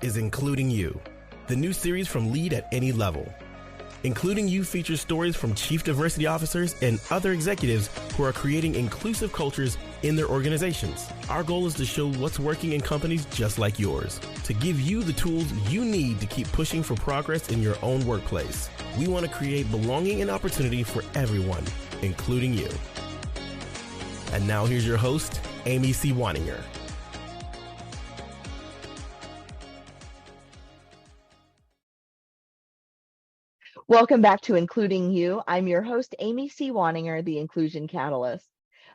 This is Including You, the new series from Lead at Any Level. Including You features stories from chief diversity officers and other executives who are creating inclusive cultures in their organizations. Our goal is to show what's working in companies just like yours, to give you the tools you need to keep pushing for progress in your own workplace. We want to create belonging and opportunity for everyone, including you. And now here's your host, Amy C. Waninger. Welcome back to Including You. I'm your host, Amy C. Waninger, the Inclusion Catalyst.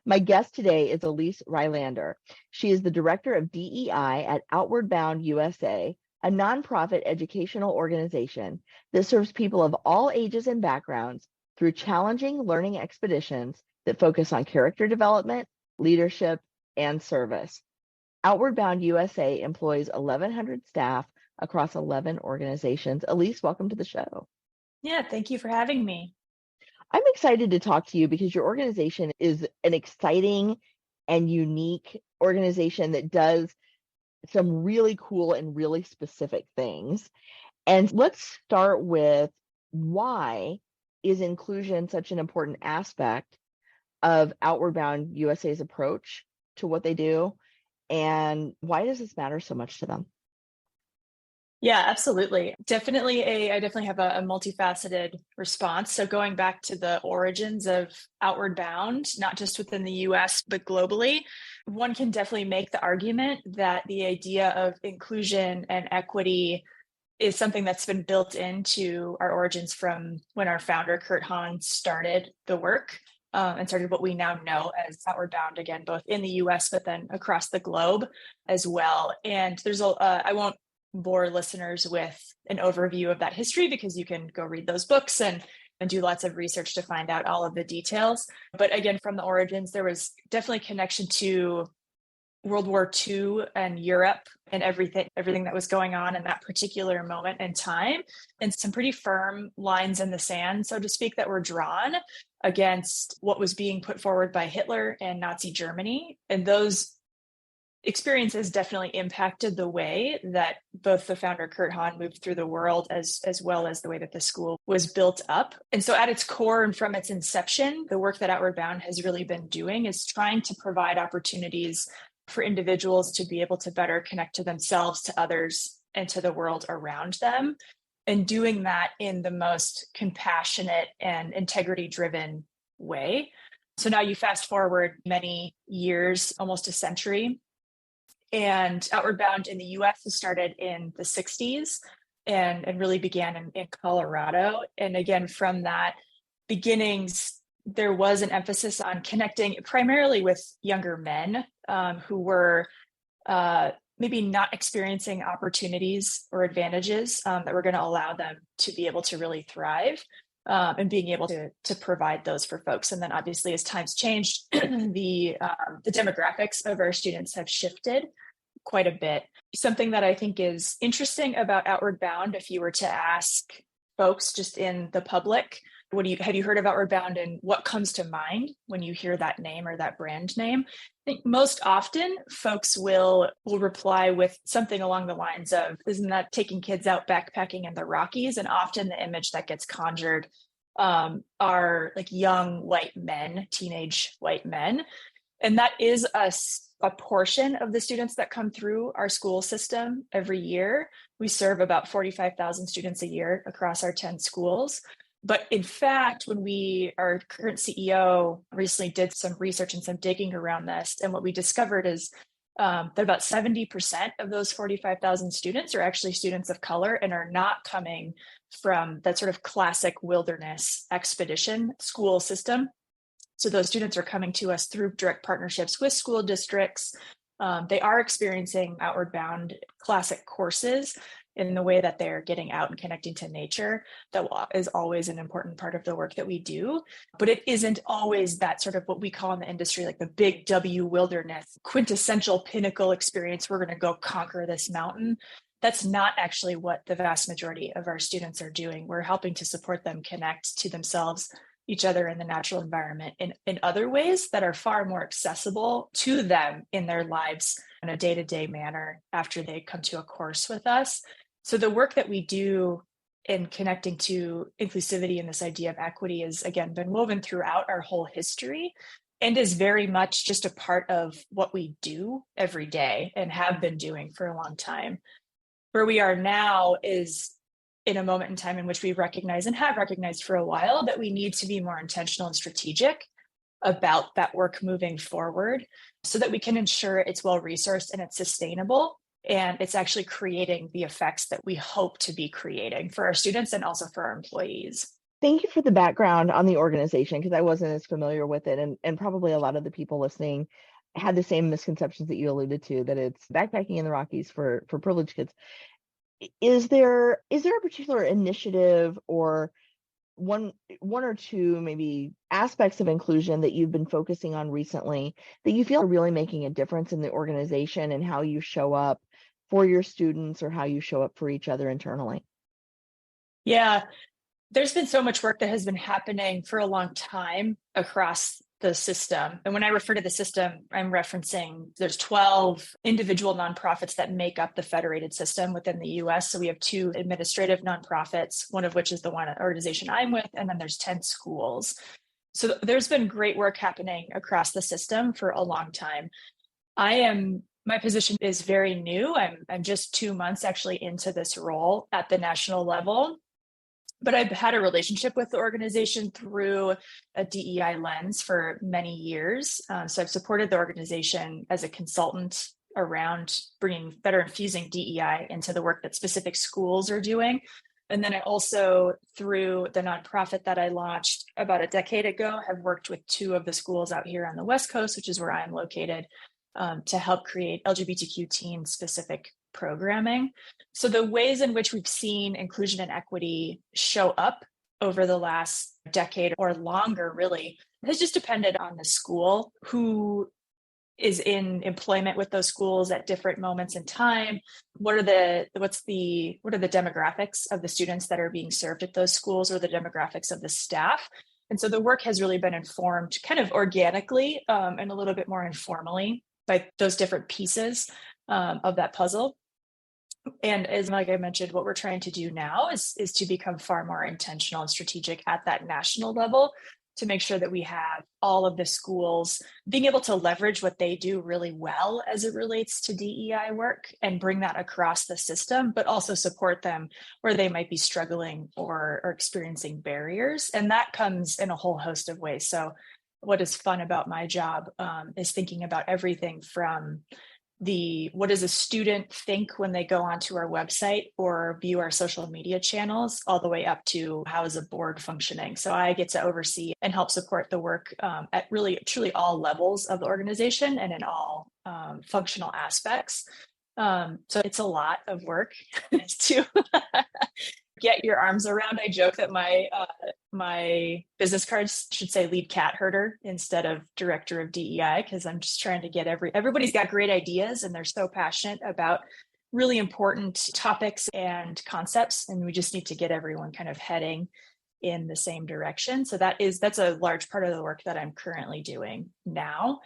My guest today is Elyse Rylander. She is the Director of DEI at Outward Bound USA, a nonprofit educational organization that serves people of all ages and backgrounds through challenging learning expeditions that focus on character development, leadership, and service. Outward Bound USA employs 1,100 staff across 11 organizations. Elyse, welcome to the show. Yeah, thank you for having me. I'm excited to talk to you because your organization is an exciting and unique organization that does some really cool and really specific things. And let's start with, why is inclusion such an important aspect of Outward Bound USA's approach to what they do? And why does this matter so much to them? Yeah, absolutely. I definitely have a multifaceted response. So going back to the origins of Outward Bound, not just within the US, but globally, one can definitely make the argument that the idea of inclusion and equity is something that's been built into our origins from when our founder, Kurt Hahn, started the work and started what we now know as Outward Bound, again, both in the US, but then across the globe as well. And there's I won't bore listeners with an overview of that history because you can go read those books and do lots of research to find out all of the details. But again, from the origins, there was definitely connection to World War II and Europe and everything that was going on in that particular moment in time, and some pretty firm lines in the sand, so to speak, that were drawn against what was being put forward by Hitler and Nazi Germany. And those experiences definitely impacted the way that both the founder Kurt Hahn moved through the world as well as the way that the school was built up. And so at its core and from its inception, the work that Outward Bound has really been doing is trying to provide opportunities for individuals to be able to better connect to themselves, to others, and to the world around them, and doing that in the most compassionate and integrity-driven way. So now you fast forward many years, almost a century, and Outward Bound in the US was started in the 60s and really began in Colorado. And again, from that beginnings, there was an emphasis on connecting primarily with younger men who were maybe not experiencing opportunities or advantages that were going to allow them to be able to really thrive, and being able to provide those for folks. And then obviously as times changed, the demographics of our students have shifted quite a bit. Something that I think is interesting about Outward Bound, if you were to ask folks just in the public, have you heard of Outward Bound and what comes to mind when you hear that name or that brand name? I think most often folks will reply with something along the lines of, isn't that taking kids out backpacking in the Rockies? And often the image that gets conjured are like young white men, teenage white men. And that is a portion of the students that come through our school system every year. We serve about 45,000 students a year across our 10 schools. But in fact, our current CEO recently did some research and some digging around this, and what we discovered is that about 70% of those 45,000 students are actually students of color and are not coming from that sort of classic wilderness expedition school system. So those students are coming to us through direct partnerships with school districts. They are experiencing Outward Bound classic courses in the way that they're getting out and connecting to nature. That is always an important part of the work that we do, but it isn't always that sort of what we call in the industry, like the big W wilderness, quintessential pinnacle experience. We're going to go conquer this mountain. That's not actually what the vast majority of our students are doing. We're helping to support them connect to themselves, each other, in the natural environment in other ways that are far more accessible to them in their lives in a day-to-day manner after they come to a course with us. So the work that we do in connecting to inclusivity and this idea of equity has, again, been woven throughout our whole history and is very much just a part of what we do every day and have been doing for a long time. Where we are now is in a moment in time in which we recognize and have recognized for a while that we need to be more intentional and strategic about that work moving forward so that we can ensure it's well resourced and it's sustainable and it's actually creating the effects that we hope to be creating for our students and also for our employees. Thank you for the background on the organization, because I wasn't as familiar with it, and probably a lot of the people listening had the same misconceptions that you alluded to, that it's backpacking in the Rockies for privileged kids. Is there a particular initiative or one or two maybe aspects of inclusion that you've been focusing on recently that you feel are really making a difference in the organization and how you show up for your students or how you show up for each other internally? Yeah, there's been so much work that has been happening for a long time across the system. And when I refer to the system, I'm referencing there's 12 individual nonprofits that make up the federated system within the US. So we have 2 administrative nonprofits, one of which is the one organization I'm with, and then there's 10 schools. So there's been great work happening across the system for a long time. My position is very new. I'm just 2 months actually into this role at the national level. But I've had a relationship with the organization through a DEI lens for many years. So I've supported the organization as a consultant around better infusing DEI into the work that specific schools are doing. And then I also, through the nonprofit that I launched about a decade ago, have worked with 2 of the schools out here on the West Coast, which is where I'm located, to help create LGBTQ teen specific programming. So the ways in which we've seen inclusion and equity show up over the last decade or longer really has just depended on the school, who is in employment with those schools at different moments in time. What are the demographics of the students that are being served at those schools, or the demographics of the staff? And so the work has really been informed kind of organically and a little bit more informally by those different pieces of that puzzle. And as like I mentioned, what we're trying to do now is to become far more intentional and strategic at that national level to make sure that we have all of the schools being able to leverage what they do really well as it relates to DEI work and bring that across the system, but also support them where they might be struggling or experiencing barriers. And that comes in a whole host of ways. So what is fun about my job is thinking about everything from what does a student think when they go onto our website or view our social media channels, all the way up to how is a board functioning. So I get to oversee and help support the work at really truly all levels of the organization and in all functional aspects. So it's a lot of work to get your arms around. I joke that my business cards should say lead cat herder instead of director of DEI, because I'm just trying to get everybody's got great ideas and they're so passionate about really important topics and concepts, and we just need to get everyone kind of heading in the same direction. So that's a large part of the work that I'm currently doing now.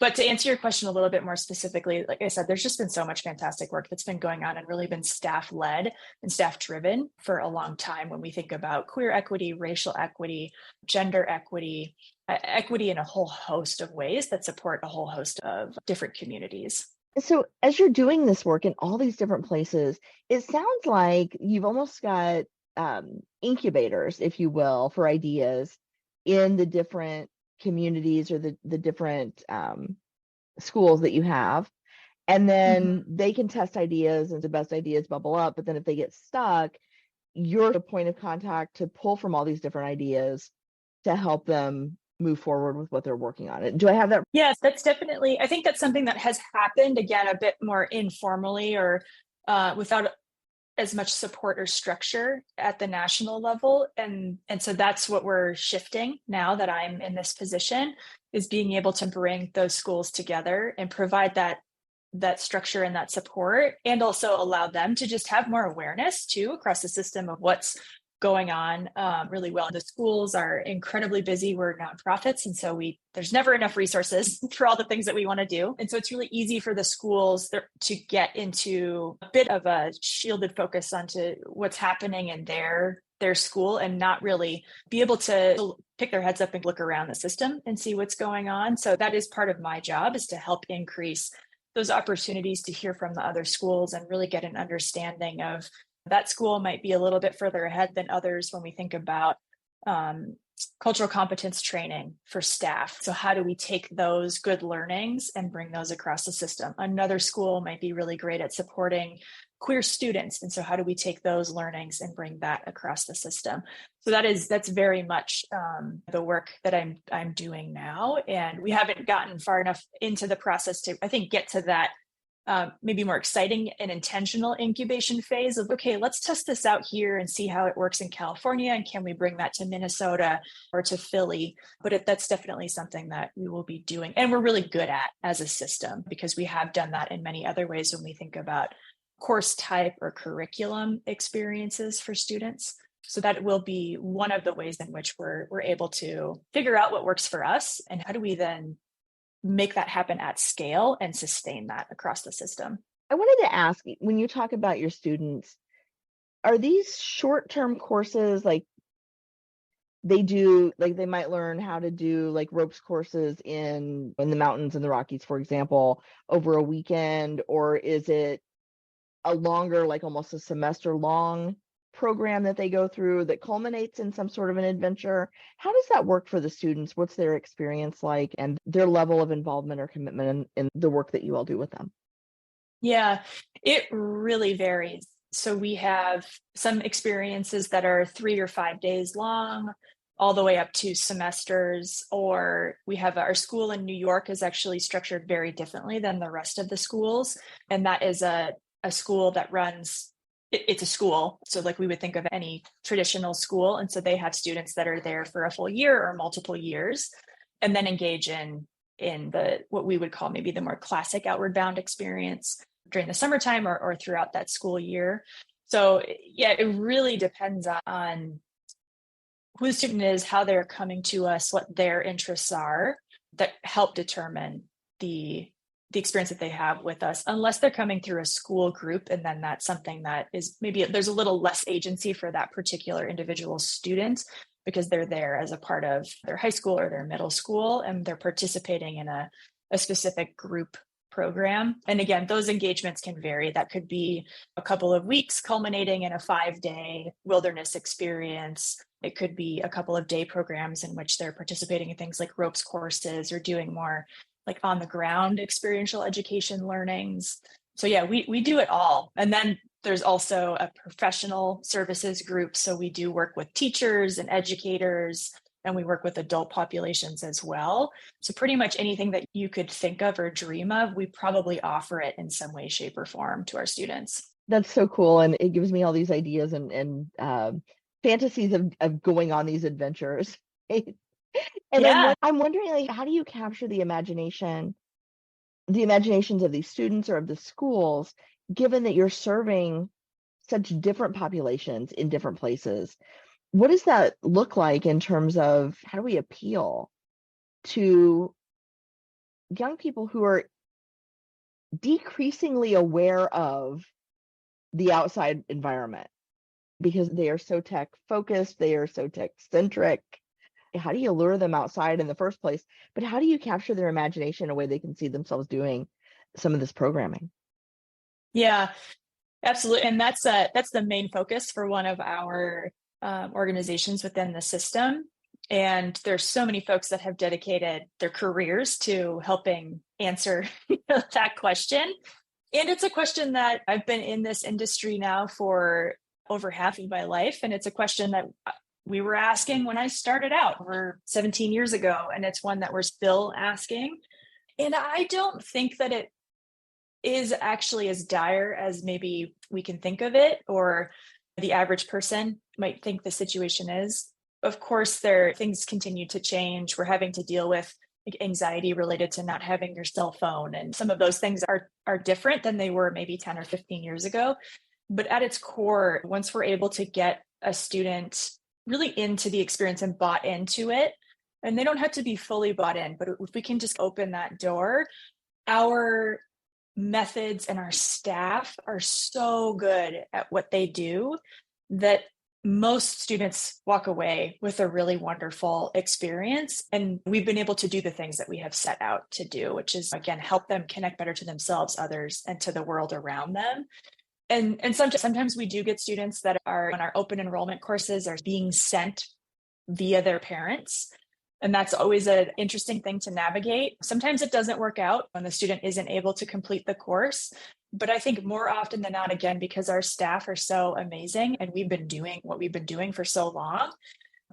But to answer your question a little bit more specifically, like I said, there's just been so much fantastic work that's been going on and really been staff-led and staff-driven for a long time when we think about queer equity, racial equity, gender equity, equity in a whole host of ways that support a whole host of different communities. So as you're doing this work in all these different places, it sounds like you've almost got incubators, if you will, for ideas in the different communities or the different schools that you have, and then they can test ideas and the best ideas bubble up, but then if they get stuck, you're the point of contact to pull from all these different ideas to help them move forward with what they're working on. Do I have that? Yes, that's definitely, I think that's something that has happened, again, a bit more informally or without as much support or structure at the national level. And so that's what we're shifting now that I'm in this position, is being able to bring those schools together and provide that structure and that support, and also allow them to just have more awareness too across the system of what's going on really well. The schools are incredibly busy. We're nonprofits. And so there's never enough resources for all the things that we want to do. And so it's really easy for the schools to get into a bit of a shielded focus onto what's happening in their school and not really be able to pick their heads up and look around the system and see what's going on. So that is part of my job, is to help increase those opportunities to hear from the other schools and really get an understanding of that school might be a little bit further ahead than others when we think about cultural competence training for staff. So how do we take those good learnings and bring those across the system? Another school might be really great at supporting queer students. And so how do we take those learnings and bring that across the system? So that's very much the work that I'm doing now. And we haven't gotten far enough into the process to, I think, get to that maybe more exciting and intentional incubation phase of, okay, let's test this out here and see how it works in California. And can we bring that to Minnesota or to Philly? But that's definitely something that we will be doing. And we're really good at as a system, because we have done that in many other ways when we think about course type or curriculum experiences for students. So that will be one of the ways in which we're able to figure out what works for us, and how do we then make that happen at scale and sustain that across the system. I wanted to ask, when you talk about your students, are these short-term courses like they might learn how to do like ropes courses in the mountains in the Rockies, for example, over a weekend, or is it a longer, like almost a semester long program that they go through that culminates in some sort of an adventure? How does that work for the students? What's their experience like, and their level of involvement or commitment in the work that you all do with them? Yeah, it really varies. So we have some experiences that are 3 or 5 days long, all the way up to semesters, or we have our school in New York is actually structured very differently than the rest of the schools. And that is a school that runs, it's a school. So like we would think of any traditional school. And so they have students that are there for a full year or multiple years, and then engage in what we would call maybe the more classic outward bound experience during the summertime or throughout that school year. So yeah, it really depends on who the student is, how they're coming to us, what their interests are, that help determine the experience that they have with us, unless they're coming through a school group. And then that's something that is maybe there's a little less agency for that particular individual student, because they're there as a part of their high school or their middle school, and they're participating in a specific group program. And again, those engagements can vary. That could be a couple of weeks culminating in a 5-day wilderness experience. It could be a couple of day programs in which they're participating in things like ropes courses or doing more like on the ground experiential education learnings. So yeah, we do it all. And then there's also a professional services group. So we do work with teachers and educators, and we work with adult populations as well. So pretty much anything that you could think of or dream of, we probably offer it in some way, shape, or form to our students. That's so cool. And it gives me all these ideas and fantasies of going on these adventures. And Yeah. I'm wondering, like, how do you capture the imaginations of these students or of the schools, given that you're serving such different populations in different places? What does that look like in terms of how do we appeal to young people who are decreasingly aware of the outside environment because they are so tech focused, they are so tech centric? How do you lure them outside in the first place? But how do you capture their imagination in a way they can see themselves doing some of this programming? Yeah, absolutely. And that's the main focus for one of our organizations within the system. And there's so many folks that have dedicated their careers to helping answer that question. And it's a question that I've been in this industry now for over half of my life. And it's a question that we were asking when I started out over 17 years ago. And it's one that we're still asking. And I don't think that it is actually as dire as maybe we can think of it, or the average person might think the situation is. Of course, things continue to change. We're having to deal with anxiety related to not having your cell phone. And some of those things are different than they were maybe 10 or 15 years ago. But at its core, once we're able to get a student really into the experience and bought into it. And they don't have to be fully bought in, but if we can just open that door, our methods and our staff are so good at what they do that most students walk away with a really wonderful experience. And we've been able to do the things that we have set out to do, which is, again, help them connect better to themselves, others, and to the world around them. And sometimes we do get students that are on our open enrollment courses are being sent via their parents. And that's always an interesting thing to navigate. Sometimes it doesn't work out when the student isn't able to complete the course. But I think more often than not, again, because our staff are so amazing and we've been doing what we've been doing for so long,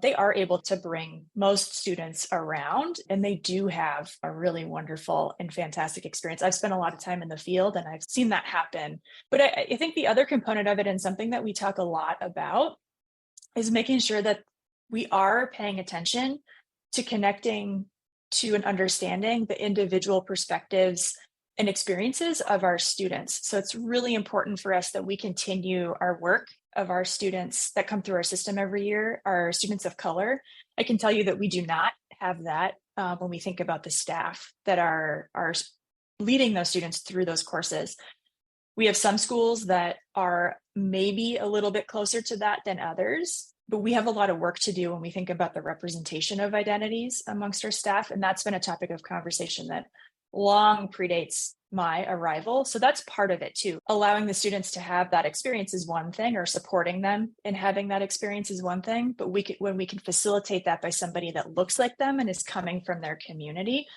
they are able to bring most students around, and they do have a really wonderful and fantastic experience. I've spent a lot of time in the field and I've seen that happen. But I think the other component of it, and something that we talk a lot about, is making sure that we are paying attention to connecting to and understanding the individual perspectives and experiences of our students. So it's really important for us that we continue our work of our students that come through our system every year, our students of color. I can tell you that we do not have that when we think about the staff that are leading those students through those courses. We have some schools that are maybe a little bit closer to that than others, but we have a lot of work to do when we think about the representation of identities amongst our staff. And that's been a topic of conversation that long predates my arrival. So that's part of it too. Allowing the students to have that experience is one thing, or supporting them in having that experience is one thing. But when we can facilitate that by somebody that looks like them and is coming from their community,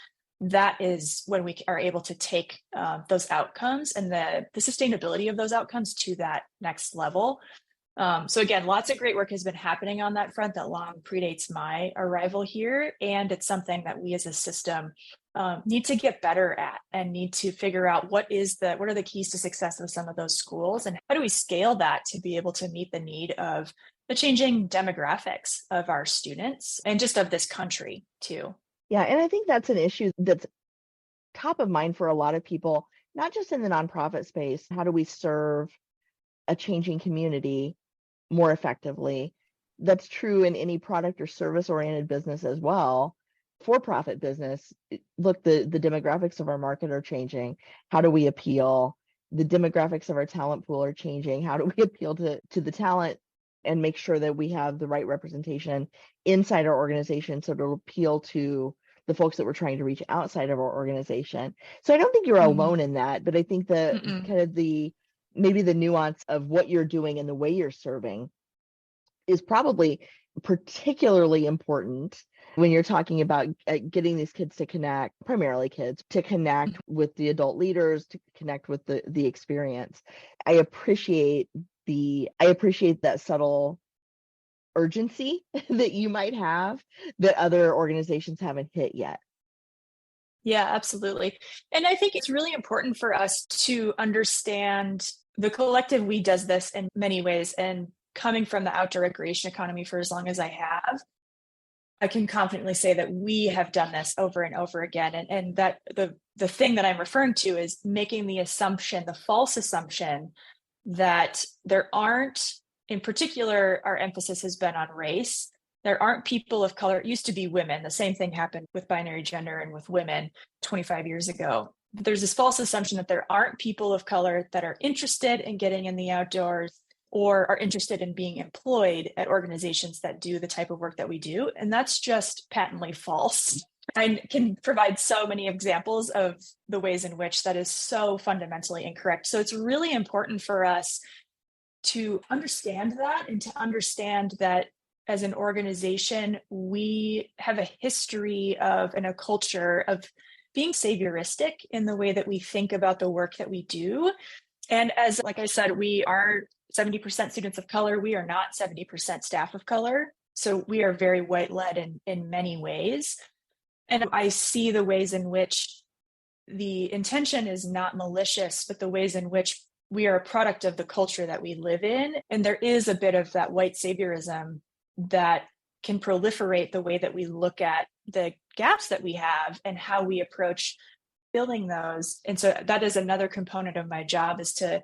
that is when we are able to take those outcomes and the sustainability of those outcomes to that next level. So again, lots of great work has been happening on that front that long predates my arrival here. And it's something that we as a system need to get better at and need to figure out what are the keys to success of some of those schools, and how do we scale that to be able to meet the need of the changing demographics of our students and just of this country too. Yeah, and I think that's an issue that's top of mind for a lot of people, not just in the nonprofit space. How do we serve a changing community more effectively? That's true in any product or service oriented business as well. For-profit business, look, the demographics of our market are changing. How do we appeal? The demographics of our talent pool are changing. How do we appeal to the talent and make sure that we have the right representation inside our organization so it'll appeal to the folks that we're trying to reach outside of our organization? So I don't think you're alone in that, but I think the kind of maybe the nuance of what you're doing and the way you're serving is probably particularly important when you're talking about getting these kids to connect, primarily kids, to connect with the adult leaders, to connect with the experience. I appreciate that subtle urgency that you might have that other organizations haven't hit yet. Yeah, absolutely. And I think it's really important for us to understand the collective we does this in many ways. And coming from the outdoor recreation economy for as long as I have, I can confidently say that we have done this over and over again. And that the thing that I'm referring to is making the false assumption that there aren't, in particular, our emphasis has been on race. There aren't people of color. It used to be women. The same thing happened with binary gender and with women 25 years ago. There's this false assumption that there aren't people of color that are interested in getting in the outdoors or are interested in being employed at organizations that do the type of work that we do. And that's just patently false. I can provide so many examples of the ways in which that is so fundamentally incorrect. So it's really important for us to understand that, and to understand that as an organization, we have a history of and a culture of being savioristic in the way that we think about the work that we do. And like I said, we are 70% students of color. We are not 70% staff of color. So we are very white-led in many ways. And I see the ways in which the intention is not malicious, but the ways in which we are a product of the culture that we live in. And there is a bit of that white saviorism that can proliferate the way that we look at the gaps that we have and how we approach filling those. And so that is another component of my job, is to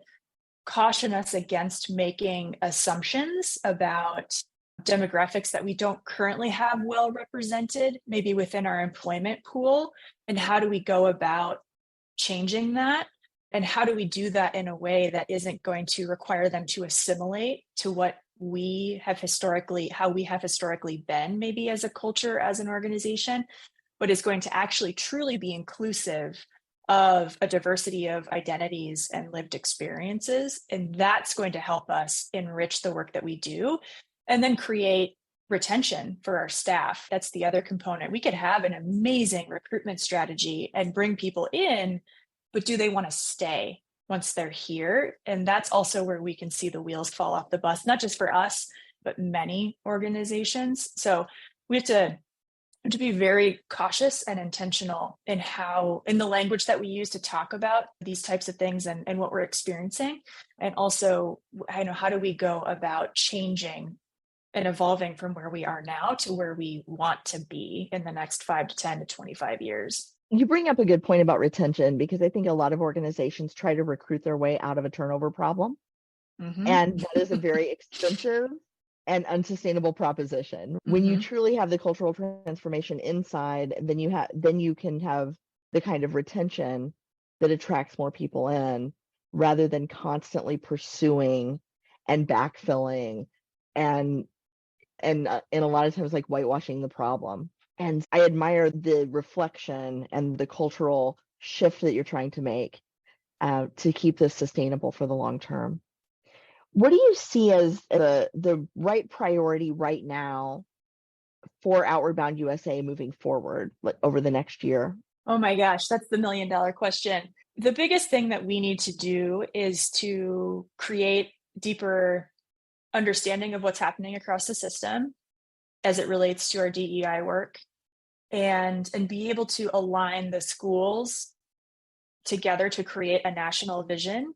caution us against making assumptions about demographics that we don't currently have well represented, maybe within our employment pool. And how do we go about changing that? And how do we do that in a way that isn't going to require them to assimilate to what how we have historically been, maybe as a culture, as an organization, but is going to actually truly be inclusive of a diversity of identities and lived experiences. And that's going to help us enrich the work that we do and then create retention for our staff. That's the other component. We could have an amazing recruitment strategy and bring people in, but do they want to stay once they're here? And that's also where we can see the wheels fall off the bus, not just for us, but many organizations. So we have to be very cautious and intentional in the language that we use to talk about these types of things and what we're experiencing. And also, how do we go about changing and evolving from where we are now to where we want to be in the next 5 to 10 to 25 years. You bring up a good point about retention, because I think a lot of organizations try to recruit their way out of a turnover problem. Mm-hmm. And that is a very expensive and unsustainable proposition. Mm-hmm. When you truly have the cultural transformation inside, then you can have the kind of retention that attracts more people in, rather than constantly pursuing and backfilling and a lot of times like whitewashing the problem. And I admire the reflection and the cultural shift that you're trying to make to keep this sustainable for the long term. What do you see as the right priority right now for Outward Bound USA moving forward, like over the next year? Oh my gosh, that's the $1 million question. The biggest thing that we need to do is to create deeper understanding of what's happening across the system as it relates to our DEI work, and be able to align the schools together to create a national vision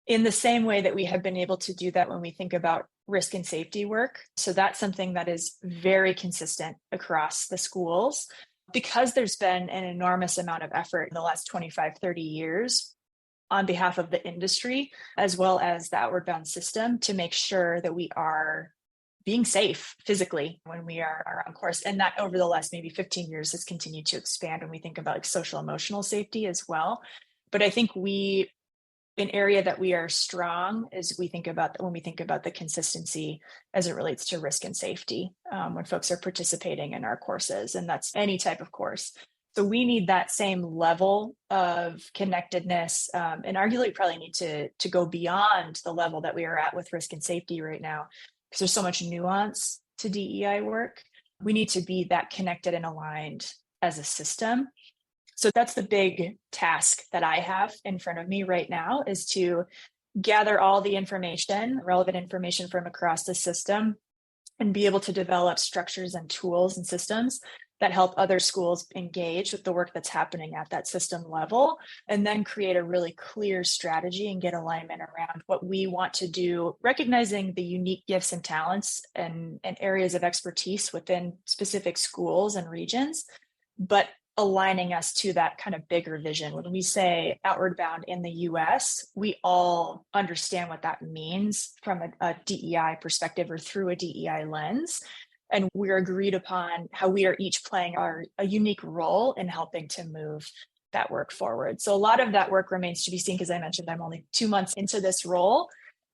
in the same way that we have been able to do that when we think about risk and safety work. So that's something that is very consistent across the schools, because there's been an enormous amount of effort in the last 25, 30 years on behalf of the industry, as well as the Outward Bound system, to make sure that we are being safe physically when we are on course. And that over the last maybe 15 years has continued to expand when we think about like social emotional safety as well. But I think an area that we are strong is when we think about the consistency as it relates to risk and safety when folks are participating in our courses, and that's any type of course. So we need that same level of connectedness, and arguably probably need to go beyond the level that we are at with risk and safety right now, because there's so much nuance to DEI work. We need to be that connected and aligned as a system. So that's the big task that I have in front of me right now, is to gather all the information, relevant information from across the system, and be able to develop structures and tools and systems that help other schools engage with the work that's happening at that system level, and then create a really clear strategy and get alignment around what we want to do, recognizing the unique gifts and talents and areas of expertise within specific schools and regions, but aligning us to that kind of bigger vision. When we say Outward Bound in the US, we all understand what that means from a DEI perspective or through a DEI lens. And we're agreed upon how we are each playing a unique role in helping to move that work forward. So a lot of that work remains to be seen, because I mentioned I'm only 2 months into this role,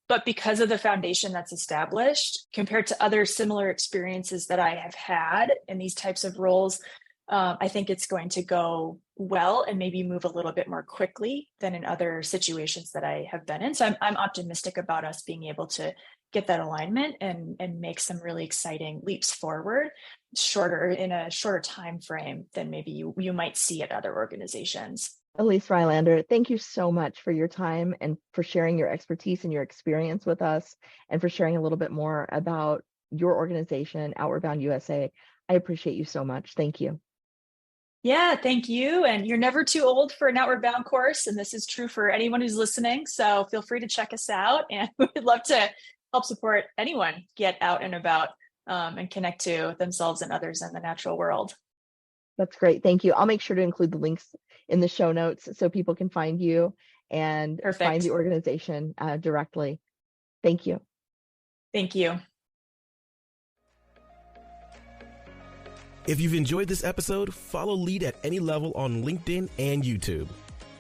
but because of the foundation that's established compared to other similar experiences that I have had in these types of roles, I think it's going to go well and maybe move a little bit more quickly than in other situations that I have been in. So I'm optimistic about us being able to get that alignment and make some really exciting leaps forward, in a shorter time frame than maybe you might see at other organizations. Elyse Rylander, thank you so much for your time and for sharing your expertise and your experience with us, and for sharing a little bit more about your organization, Outward Bound USA. I appreciate you so much. Thank you. Yeah, thank you. And you're never too old for an Outward Bound course. And this is true for anyone who's listening. So feel free to check us out. And we'd love to help support anyone get out and about and connect to themselves and others in the natural world. That's great. Thank you. I'll make sure to include the links in the show notes so people can find you and Perfect. find the organization directly. Thank you. Thank you. If you've enjoyed this episode, follow Lead at Any Level on LinkedIn and YouTube.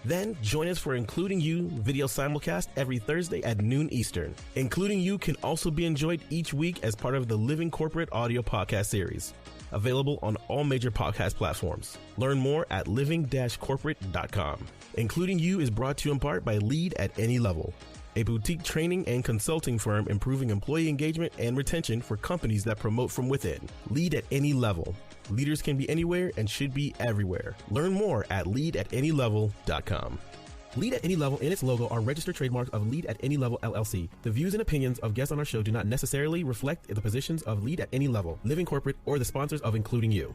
Then join us for Including You video simulcast every Thursday at noon Eastern. Including You can also be enjoyed each week as part of the Living Corporate audio podcast series, available on all major podcast platforms. Learn more at living-corporate.com. Including You is brought to you in part by Lead at Any Level, a boutique training and consulting firm improving employee engagement and retention for companies that promote from within. Lead at Any Level. Leaders can be anywhere and should be everywhere. Learn more at leadatanylevel.com. Lead at Any Level and its logo are registered trademarks of Lead at Any Level LLC. The views and opinions of guests on our show do not necessarily reflect the positions of Lead at Any Level, Living Corporate, or the sponsors of Including You.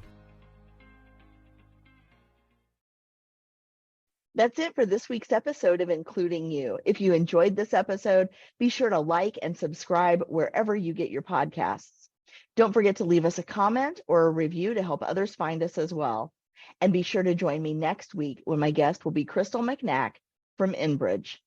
That's it for this week's episode of Including You. If you enjoyed this episode, be sure to like and subscribe wherever you get your podcasts. Don't forget to leave us a comment or a review to help others find us as well. And be sure to join me next week when my guest will be Crystal McNack from Enbridge.